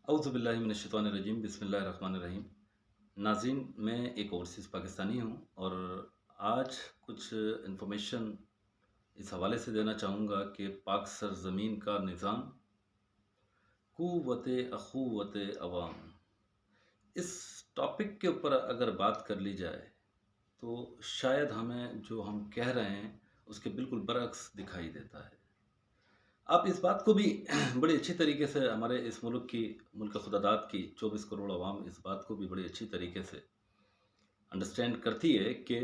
औज़ुबिल्लाहिमिनश्शैतानिर्रजीम बिस्मिल्लाहिर्रहमानिर्रहीम। नाज़रीन, मैं एक ओवरसीज़ पाकिस्तानी हूँ और आज कुछ इन्फॉर्मेशन इस हवाले से देना चाहूँगा कि पाक सरज़मीन का निज़ाम क़ुव्वत अख़ुव्वत अवाम, इस टॉपिक के ऊपर अगर बात कर ली जाए तो शायद हमें जो हम कह रहे हैं उसके बिल्कुल बरअक्स दिखाई देता है। आप इस बात को भी बड़ी अच्छी तरीके से हमारे इस मुल्क खुदादाद की 24 करोड़ अवाम इस बात को भी बड़ी अच्छी तरीके से अंडरस्टैंड करती है कि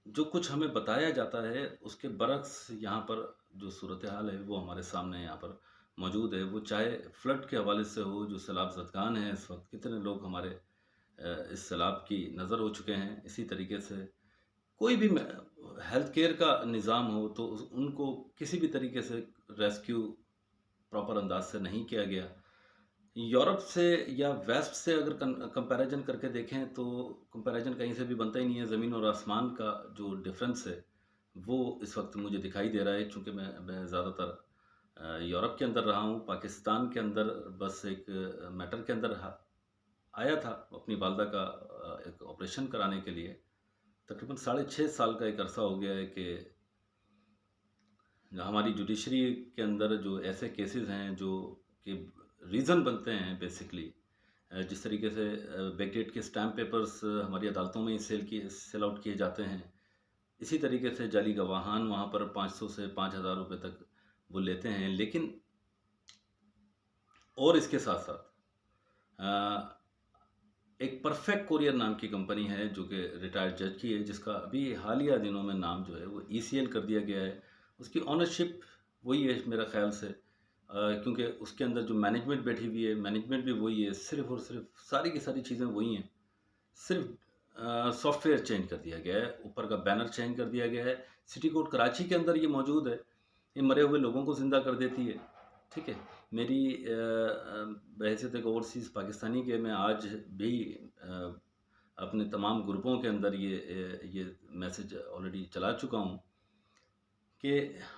जो कुछ हमें बताया जाता है उसके बरक्स यहाँ पर जो सूरत हाल है वो हमारे सामने यहाँ पर मौजूद है। वो चाहे फ्लड के हवाले से हो, जो सैलाब ज़दगान हैं इस वक्त कितने लोग हमारे इस सैलाब की नज़र हो चुके हैं। इसी तरीके से कोई भी हेल्थ केयर का निज़ाम हो तो उनको किसी भी तरीके से रेस्क्यू प्रॉपर अंदाज से नहीं किया गया। यूरोप से या वेस्ट से अगर कंपैरिजन करके देखें तो कंपैरिजन कहीं से भी बनता ही नहीं है। ज़मीन और आसमान का जो डिफरेंस है वो इस वक्त मुझे दिखाई दे रहा है, चूँकि मैं ज़्यादातर यूरोप के अंदर रहा हूँ। पाकिस्तान के अंदर बस एक मैटर के अंदर आया था अपनी वालदा का एक ऑपरेशन कराने के लिए। तकरीबन 6.5 साल का एक अरसा हो गया है कि हमारी जुडिशरी के अंदर जो ऐसे केसेस हैं जो कि रीज़न बनते हैं बेसिकली, जिस तरीके से बैकडेट के स्टैम्प पेपर्स हमारी अदालतों में ही सेल आउट किए जाते हैं। इसी तरीके से जाली गवाहान वहाँ पर 500 से 5,000 रुपये तक वो लेते हैं। लेकिन और इसके साथ-साथ एक परफेक्ट कोरियर नाम की कंपनी है जो कि रिटायर्ड जज की है, जिसका अभी हालिया दिनों में नाम जो है वो ईसीएल कर दिया गया है। उसकी ओनरशिप वही है मेरा ख़्याल से, क्योंकि उसके अंदर जो मैनेजमेंट बैठी हुई है, मैनेजमेंट भी वही है, सिर्फ़ और सिर्फ सारी की सारी चीज़ें वही हैं। सिर्फ सॉफ्टवेयर चेंज कर दिया गया है, ऊपर का बैनर चेंज कर दिया गया है। सिटी कोर्ट कराची के अंदर ये मौजूद है, ये मरे हुए लोगों को ज़िंदा कर देती है। ठीक है, मेरी बहैसियत एक ओवरसीज़ पाकिस्तानी के मैं आज भी अपने तमाम ग्रुपों के अंदर ये मैसेज ऑलरेडी चला चुका हूँ कि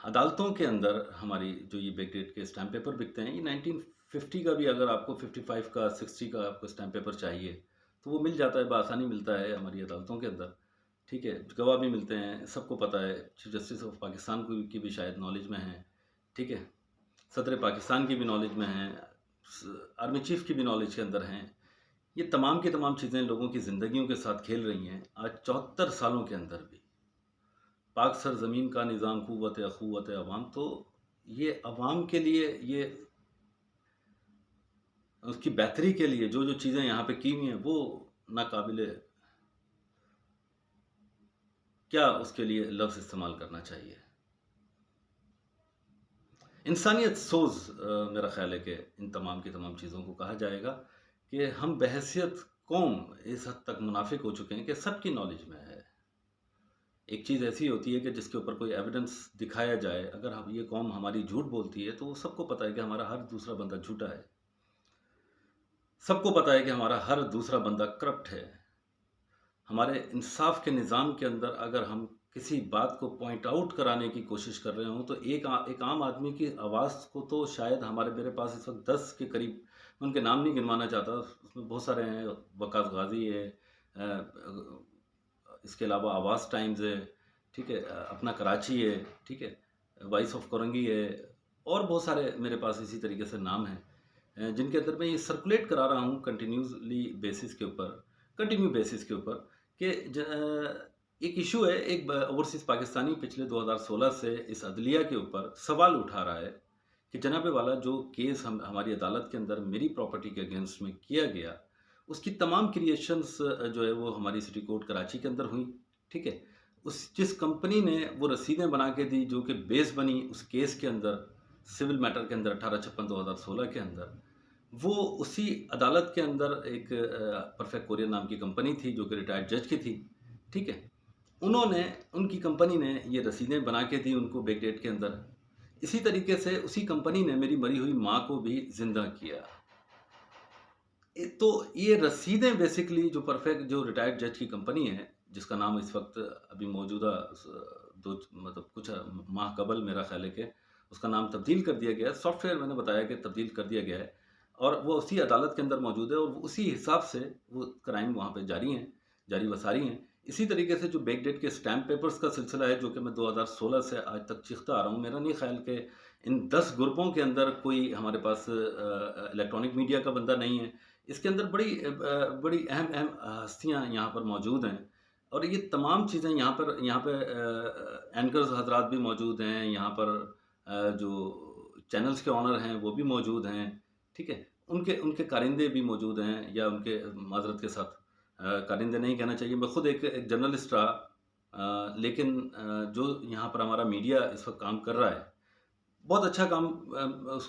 अदालतों के अंदर हमारी जो ये बैकडेट के स्टैम्प पेपर बिकते हैं, ये 1950 का भी अगर आपको 55 का 60 का आपको स्टैम्प पेपर चाहिए तो वो मिल जाता है, बआसानी मिलता है हमारी अदालतों के अंदर। ठीक है, गवाह भी मिलते हैं, सबको पता है। चीफ जस्टिस ऑफ पाकिस्तान को की भी शायद नॉलेज में है। ठीक है, सदर पाकिस्तान की भी नॉलेज में है, आर्मी चीफ की भी नॉलेज के अंदर हैं। ये तमाम की तमाम चीज़ें लोगों की ज़िंदगियों के साथ खेल रही हैं। आज 74 सालों के अंदर भी पाक सरज़मीन का निज़ाम क़ुव्वत अख़ुव्वत अवाम, तो ये अवाम के लिए, ये उसकी बेहतरी के लिए जो चीज़ें यहाँ पे की हुई हैं वो नाकाबिले, क्या उसके लिए लफ्ज़ इस्तेमाल करना चाहिए। इंसानियत सोज़ मेरा ख़्याल है कि इन तमाम की तमाम चीज़ों को कहा जाएगा कि हम बहैसियत कौम इस हद तक मुनाफ़िक हो चुके हैं कि सबकी नॉलेज में है। एक चीज़ ऐसी होती है कि जिसके ऊपर कोई एविडेंस दिखाया जाए, अगर हम ये कौम हमारी झूठ बोलती है तो सबको पता है कि हमारा हर दूसरा बंदा झूठा है। सबको पता है कि हमारा हर दूसरा बंदा करप्ट है। हमारे इंसाफ के निज़ाम के अंदर अगर हम किसी बात को पॉइंट आउट कराने की कोशिश कर रहे हों तो एक आम आदमी की आवाज़ को तो शायद मेरे पास इस वक्त 10 के करीब, मैं उनके नाम नहीं गिनवाना चाहता, उसमें बहुत सारे हैं। वकास गाज़ी है, इसके अलावा आवाज़ टाइम्स है, ठीक है, अपना कराची है, ठीक है, वॉइस ऑफ कोरंगी है, और बहुत सारे मेरे पास इसी तरीके से नाम हैं जिनके अंदर मैं ये सर्कुलेट करा रहा हूँ कंटिन्यू बेसिस के ऊपर कि एक इशू है। एक ओवरसीज़ पाकिस्तानी पिछले 2016 से इस अदलिया के ऊपर सवाल उठा रहा है कि जनाबे वाला जो केस हमारी अदालत के अंदर मेरी प्रॉपर्टी के अगेंस्ट में किया गया, उसकी तमाम क्रिएशंस जो है वो हमारी सिटी कोर्ट कराची के अंदर हुई। ठीक है, उस जिस कंपनी ने वो रसीदें बना के दी जो कि बेस बनी उस केस के अंदर, सिविल मैटर के अंदर 1856/2016 के अंदर, वो उसी अदालत के अंदर एक परफेक्ट कोरियर नाम की कंपनी थी जो कि रिटायर्ड जज की थी। ठीक है, उनकी कंपनी ने ये रसीदें बना के दी उनको बैकडेट के अंदर। इसी तरीके से उसी कंपनी ने मेरी मरी हुई माँ को भी ज़िंदा किया। तो ये रसीदें बेसिकली जो रिटायर्ड जज की कंपनी है, जिसका नाम इस वक्त अभी मौजूदा कुछ माह कबल मेरा ख़्याल है कि उसका नाम तब्दील कर दिया गया है। सॉफ्टवेयर मैंने बताया कि तब्दील कर दिया गया है और वो उसी अदालत के अंदर मौजूद है और वो उसी हिसाब से वो क्राइम वहाँ पे जारी वसारी हैं। इसी तरीके से जो बैकडेट के स्टैम्प पेपर्स का सिलसिला है, जो कि मैं 2016 से आज तक चीखता आ रहा हूँ, मेरा नहीं ख्याल कि इन 10 ग्रुपों के अंदर कोई हमारे पास इलेक्ट्रॉनिक मीडिया का बंदा नहीं है। इसके अंदर बड़ी अहम हस्तियाँ यहाँ पर मौजूद हैं और ये तमाम चीज़ें यहाँ पे एंकर्स हज़रात भी मौजूद हैं, यहाँ पर जो चैनल्स के ओनर हैं वो भी मौजूद हैं, ठीक है? उनके उनके कारिंदे भी मौजूद हैं, या उनके माज़रत के साथ कारिंदे नहीं कहना चाहिए, मैं खुद एक जर्नलिस्ट रहा, लेकिन जो यहाँ पर हमारा मीडिया इस वक़्त काम कर रहा है, बहुत अच्छा काम,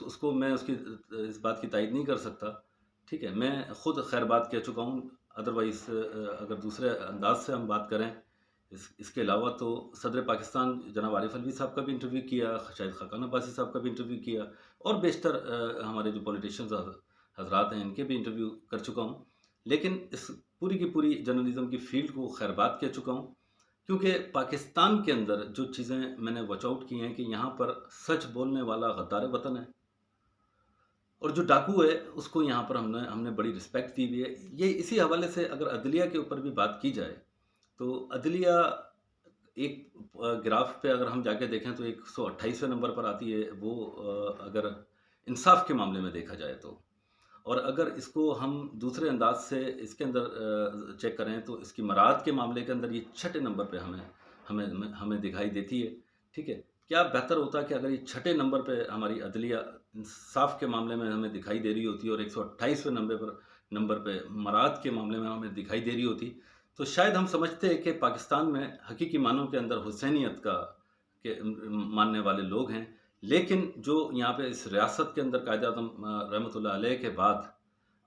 उसको मैं उसकी इस बात की तायद नहीं कर सकता, ठीक है? मैं खुद खैरबाद कह चुका हूँ, अदरवाइज़ अगर दूसरे अंदाज़ से हम बात करें, इसके अलावा तो सदर पाकिस्तान जनाब आरिफ अलवी साहब का भी इंटरव्यू किया, शाहिद खाकान अब्बासी साहब का भी इंटरव्यू किया, और बेशतर हमारे जो पॉलिटिशियंस हज़रात हैं, इनके भी इंटरव्यू कर चुका हूँ। लेकिन इस पूरी की पूरी जर्नलिज़्म की फ़ील्ड को खैरबाद कह चुका हूँ, क्योंकि पाकिस्तान के अंदर जो चीज़ें मैंने वॉच आउट की हैं कि यहाँ पर सच बोलने वाला गद्दार वतन है, और जो डाकू है उसको यहाँ पर हमने हमने बड़ी रिस्पेक्ट दी हुई है। ये इसी हवाले से अगर अदलिया के ऊपर भी बात की जाए, तो अदलिया एक ग्राफ पे अगर हम जाके देखें तो 128वें नंबर पर आती है, वो अगर इंसाफ के मामले में देखा जाए तो। और अगर इसको हम दूसरे अंदाज से इसके अंदर चेक करें तो इसकी मराद के मामले के अंदर ये छठे नंबर पे हमें हमें हमें दिखाई देती है, ठीक है? क्या बेहतर होता कि अगर ये छठे नंबर पे हमारी अदलिया इंसाफ के मामले में हमें दिखाई दे रही होती और 128वें नंबर पे मराद के मामले में हमें दिखाई दे रही होती, तो शायद हम समझते हैं कि पाकिस्तान में हकीकी मानों के अंदर हुसैनियत के मानने वाले लोग हैं। लेकिन जो यहाँ पे इस रियासत के अंदर कायद-ए-आज़म रहमतुल्लाह अलैह के बाद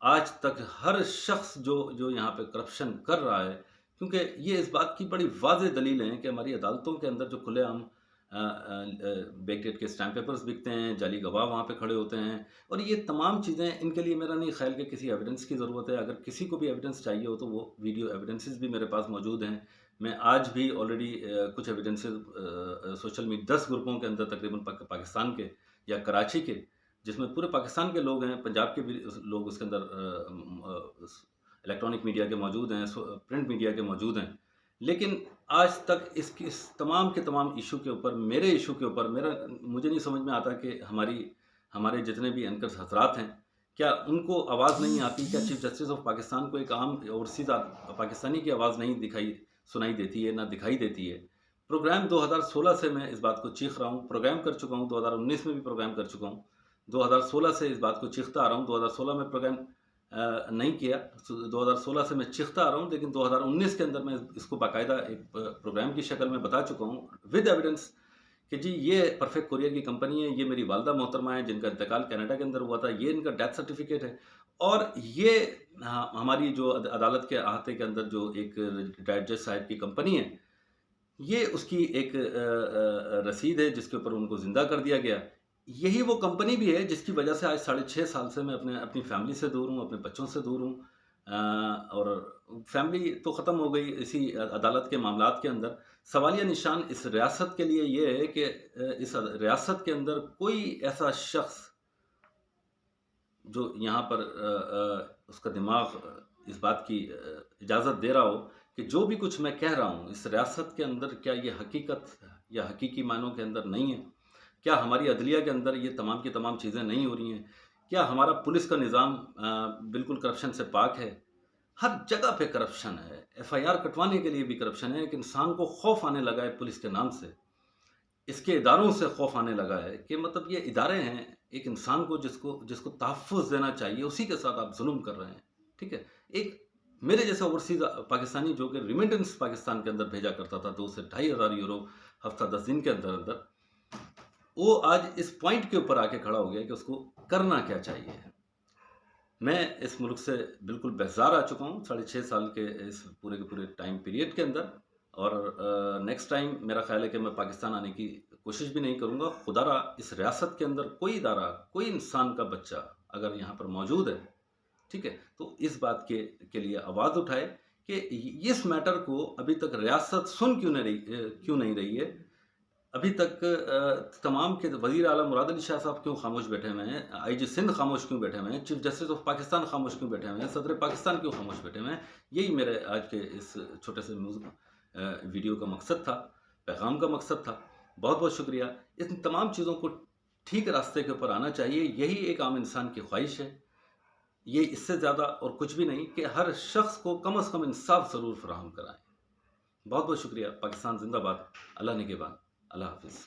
आज तक हर शख्स जो जो यहाँ पे करप्शन कर रहा है, क्योंकि ये इस बात की बड़ी वाज़ेह दलीलें हैं कि हमारी अदालतों के अंदर जो खुलेआम बैकडेट के स्टैम्प पेपर्स बिकते हैं, जाली गवाह वहाँ पे खड़े होते हैं, और ये तमाम चीज़ें, इनके लिए मेरा नहीं ख़्याल कि किसी एविडेंस की ज़रूरत है। अगर किसी को भी एविडेंस चाहिए हो तो वो वीडियो एविडेंसेस भी मेरे पास मौजूद हैं। मैं आज भी ऑलरेडी कुछ एविडेंसेस सोशल 10 ग्रुपों के अंदर तकरीबन पाकिस्तान के या कराची के, जिसमें पूरे पाकिस्तान के लोग हैं, पंजाब के भी लोग उसके अंदर इलेक्ट्रॉनिक मीडिया के मौजूद हैं, प्रिंट मीडिया के मौजूद हैं। लेकिन आज तक इस तमाम के तमाम इशू के ऊपर, मेरे इशू के ऊपर, मुझे नहीं समझ में आता कि हमारे जितने भी एंकर्स हज़रात हैं, क्या उनको आवाज़ नहीं आती? क्या चीफ जस्टिस ऑफ पाकिस्तान को एक आम ओवरसीज़ पाकिस्तानी की आवाज़ नहीं सुनाई देती है, ना दिखाई देती है? प्रोग्राम 2016 से मैं इस बात को चीख रहा हूँ, प्रोग्राम कर चुका हूँ, 2019 में भी प्रोग्राम कर चुका हूँ। 2016 से इस बात को चीखता आ रहा हूँ, 2016 में प्रोग्राम नहीं किया, 2016 से मैं चीखता आ रहा हूँ, लेकिन 2019 के अंदर मैं इसको बाकायदा एक प्रोग्राम की शक्ल में बता चुका हूँ विद एविडेंस कि जी ये परफेक्ट कुरियर की कंपनी है, ये मेरी वालदा मोहतरमा है जिनका इंतकाल कनाडा के अंदर हुआ था, ये इनका डेथ सर्टिफिकेट है, और ये हमारी जो अदालत के अहाते के अंदर जो एक रिटायर्ड जज साहब की कंपनी है, ये उसकी एक रसीद है जिसके ऊपर उनको ज़िंदा कर दिया गया। यही वो कंपनी भी है जिसकी वजह से आज 6.5 साल से मैं अपनी फैमिली से दूर हूँ, अपने बच्चों से दूर हूँ, और फैमिली तो ख़त्म हो गई इसी अदालत के मामलात के अंदर। सवालिया निशान इस रियासत के लिए ये है कि इस रियासत के अंदर कोई ऐसा शख्स जो यहाँ पर उसका दिमाग इस बात की इजाज़त दे रहा हो कि जो भी कुछ मैं कह रहा हूँ इस रियासत के अंदर, क्या ये हकीकत या हकीकी मायनों के अंदर नहीं है? क्या हमारी अदलिया के अंदर ये तमाम की तमाम चीज़ें नहीं हो रही हैं? क्या हमारा पुलिस का निज़ाम बिल्कुल करप्शन से पाक है? हर जगह पे करप्शन है, एफआईआर कटवाने के लिए भी करप्शन है। एक इंसान को खौफ आने लगा है पुलिस के नाम से, इसके इदारों से खौफ आने लगा है कि मतलब ये इदारे हैं, एक इंसान को जिसको तहफ़्फ़ुज़ देना चाहिए, उसी के साथ आप ज़ुल्म कर रहे हैं, ठीक है? एक मेरे जैसा ओवरसीज़ पाकिस्तानी जो कि रेमिटेंस पाकिस्तान के अंदर भेजा करता था 2 से ढाई हज़ार यूरो हफ़्ता 10 दिन के अंदर, वो आज इस पॉइंट के ऊपर आके खड़ा हो गया कि उसको करना क्या चाहिए। मैं इस मुल्क से बिल्कुल बेज़ार आ चुका हूँ 6.5 साल के इस पूरे के पूरे टाइम पीरियड के अंदर, और नेक्स्ट टाइम मेरा ख़्याल है कि मैं पाकिस्तान आने की कोशिश भी नहीं करूँगा। खुदारा इस रियासत के अंदर कोई इदारा, कोई इंसान का बच्चा अगर यहाँ पर मौजूद है, ठीक है, तो इस बात के लिए आवाज़ उठाए कि इस मैटर को अभी तक रियासत सुन क्यों नहीं रही है। अभी तक तमाम के वज़ीर आला मुराद अली शाह साहब क्यों खामोश बैठे हुए हैं, आईजी सिंध खामोश क्यों बैठे हुए हैं, चीफ जस्टिस ऑफ पाकिस्तान खामोश क्यों बैठे हुए हैं, सदर पाकिस्तान क्यों खामोश बैठे हुए हैं। यही मेरे आज के इस छोटे से वीडियो का मकसद था, पैगाम का मकसद था। बहुत बहुत शुक्रिया। इन तमाम चीज़ों को ठीक रास्ते के ऊपर आना चाहिए, यही एक आम इंसान की ख्वाहिश है। ये इससे ज़्यादा और कुछ भी नहीं कि हर शख्स को कम से कम इंसाफ ज़रूर फराहम कराएं। बहुत बहुत शुक्रिया। पाकिस्तान जिंदाबाद। अल्लाह निगहबान। अल्लाह हाफिज़।